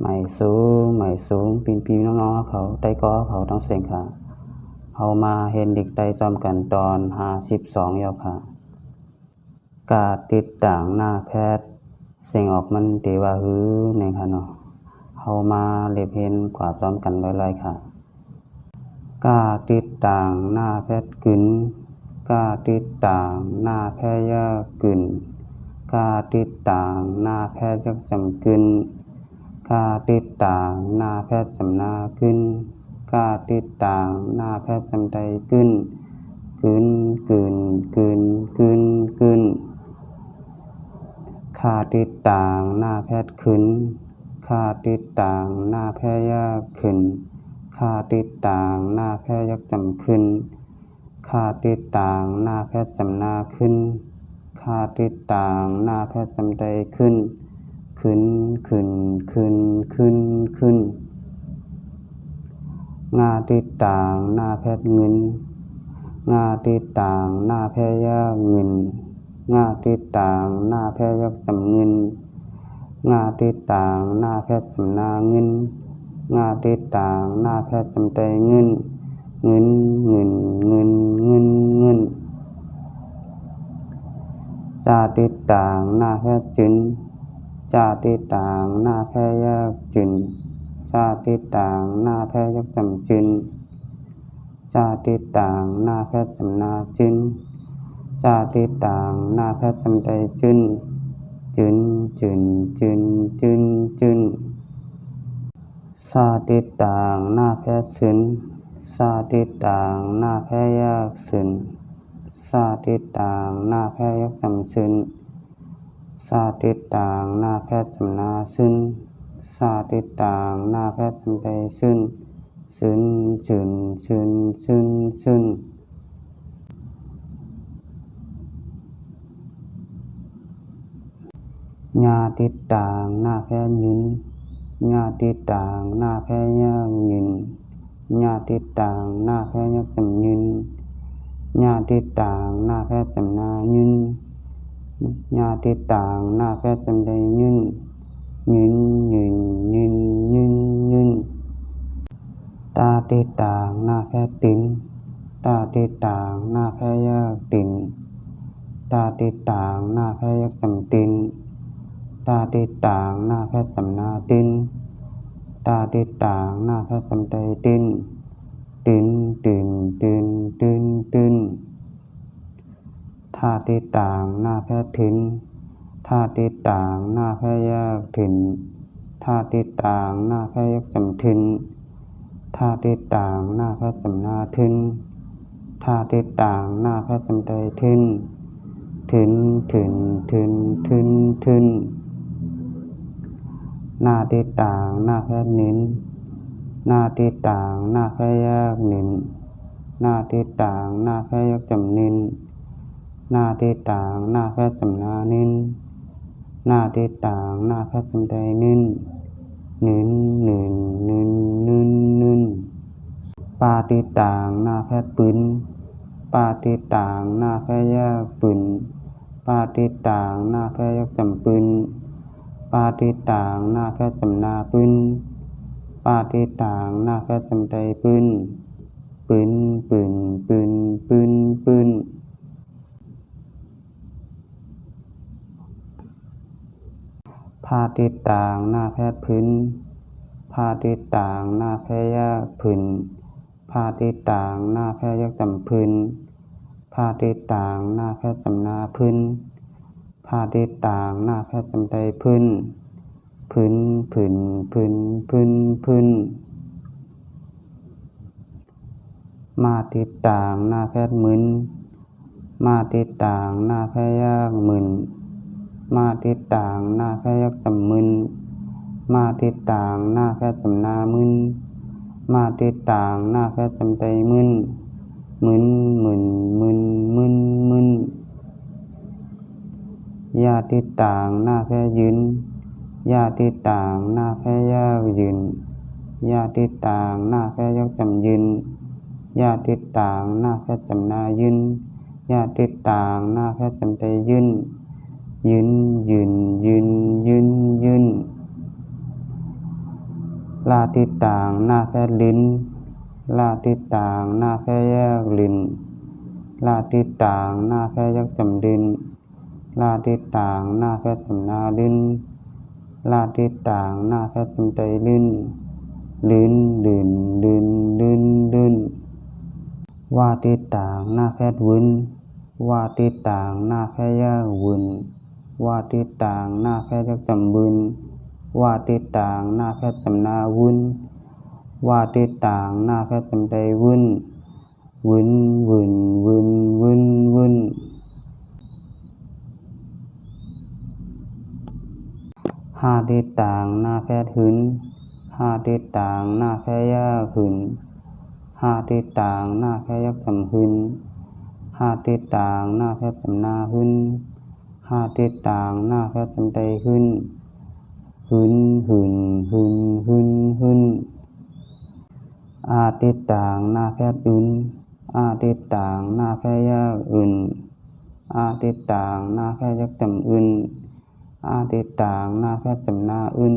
ไม่สูงพี่น้องๆเขาได้ก็เขาต้องเสียงค่ะเฮามาเห็นเด็กได้ซ้อมกันตอน52แล้วค่ะกาติดต่างหน้าแพทย์เสียงออกมันติว่าฮือนี่ค่ะเนาะเฮามาเล็บเห็นกว่าซ้อมกันไว้ๆค่ะกาติดต่างหน้าแพทย์กึนกาติดต่างหน้าแพทย์ยากึนกาติดต่างหน้าแพทย์ยักจำกึนกาติดต่างหน้าแพทย์จำนาขึ้นกาติดต่างหน้าแพทย์จำใดขึ้นกึนค่าติดต่างหน้าแพทย์ขึ้นค่าติดต่างหน้าแพทย์ยากขึ้นค่าติดต่างหน้าแพทย์ยักจำขึ้นค่าติดต่างหน้าแพทย์จำนาขึ้นค่าติดต่างหน้าแพทย์จำใดขึ้นงาติดต่างหน้าแพทย์เงินงาติดต่างหน้าแพทย์ยากเงินงาติดต่างหน้าแพทย์ยักจำเงินงาติดต่างหน้าแพทย์จำนาเงินงาติดต่างหน้าแพทย์จำใดเงินจาติดต่างหน้าแพทย์จึนจาติดต่างหน้าแพทย์ยากจึนจาติดต่างหน้าแพทย์ยักจำจึนจาติดต่างหน้าแพทย์จำนาจึนจาติดต่างหน้าแพทย์จำใดจึนสาติดต่างหน้าแพทย์ซึนสาติดต่างหน้าแพทย์ยากซึนสาติดต่างหน้าแพทย์ยักจำซึนสาติดต่างหน้าแพทย์จำนาซึนสาติดต่างหน้าแพทย์จำใดซึนญาติดต่างหน้าแพทย์ยืนญาติดต่างหน้าแพทย์ยากยืนญาติดต่างหน้าแพทย์ยักจำยืนญาติดต่างหน้าแพทย์จำนายืนญาติดต่างหน้าแพทย์จำใดยืนตาติดต่างหน้าแพทย์ตินตาติดต่างหน้าแพทย์ยากตินตาติดต่างหน้าแพทย์ยักจำตินตาติดต่างหน้าแพทย์จำนาตินตาติดต่างหน้าแพทย์จำใดตินทาติดต่างหน้าแพทย์ถินทาติดต่างหน้าแพทย์ยากถินทาติดต่างหน้าแพทย์ยักจำถินทาติดต่างหน้าแพทย์จำนาถินทาติดต่างหน้าแพทย์จำใดถินหน้าติดต่างหน้าแพทย์นินหน้าติดต่างหน้าแพทย์ยากนินหน้าติดต่างหน้าแพทย์ยักจำนินหน้าติดต่างหน้าแพทย์จำนานินหน้าติดต่างหน้าแพทย์จำใดนินปาติดต่างหน้าแพทย์ปืนปาติดต่างหน้าแพทย์ยากปืนปาติดต่างหน้าแพทย์ยักจำปืนปาติดต่างหน้าแพทย์จำนาปืนปาติดต่างหน้าแพทย์จำใดปืนพาติดต่างหน้าแพทย์พื้นพาติดต่างหน้าแพทย์ยากพื้นพาติดต่างหน้าแพทย์ยักจำพื้นพาติดต่างหน้าแพทย์จำนาพื้นพาติดต่างหน้าแพทย์จำใดพื้นมาติดต่างหน้าแพทย์มึนมาติดต่างหน้าแพทย์ยากมึนมาติดต่างหน้าแพทย์ยักจำมึนมาติดต่างหน้าแพทย์จำนามึนมาติดต่างหน้าแพทย์จำใดมึนยาติดต่างหน้าแพทย์ยืนยาติดต่างหน้าแพทย์ยากยืนยาติดต่างหน้าแพทย์ยักจำยืนยาติดต่างหน้าแพทย์จำนายืนยาติดต่างหน้าแพทย์จำใดยืน ลาติดต่างหน้าแพทย์ลิ้นลาติดต่างหน้าแพทย์แยกลิ้นลาติดต่างหน้าแพทย์แยกจำลิ้นลาติดต่างหน้าแพทย์จำหน้าลิ้นลาติดต่างหน้าแพทย์จำไตลิ้นลิ้นลื่นลื่นลื่นลื่นว่าติดต่างหน้าแพทย์วุ้นว่าติดต่างหน้าแพทย์แยกวุ้นว่าติดต่างหน้าแพทย์แยกจำวุ้นว่าติดต่างหน้าแพทย์จำหน้าวุ้นว่าติดต่างหน้าแพทย์จำไตวุ้นวุ้นวุ้นวุ้นวุ้นวุ้นห้าติดต่างหน้าแพทย์หึนห้าติดต่างหน้าแพทย์แยกหึนห้าติดต่างหน้าแพทย์แยกจำหึนห้าติดต่างหน้าแพทย์จำหน้าหึนห้าติดต่างหน้าแพทย์จำไตหึนหึนหึนหึนหึนหึนอาติดต่างหน้าแพทย์อึนอาติดต่างหน้าแพทย์แยกอึนอาติดต่างหน้าแพทย์แยกจำอึนอาติดต่างหน้าแพทย์จำหน้าอึน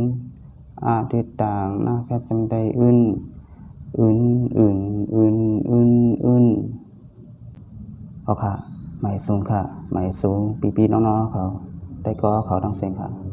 อาติดต่างหน้าแพทย์จำไตอึนอึนอึนอึนอึนอึนเอาค่ะหมายสูงค่ะหมายสูงปีๆน้องๆเขาได้ก็เขาทั้งเสียงค่ะ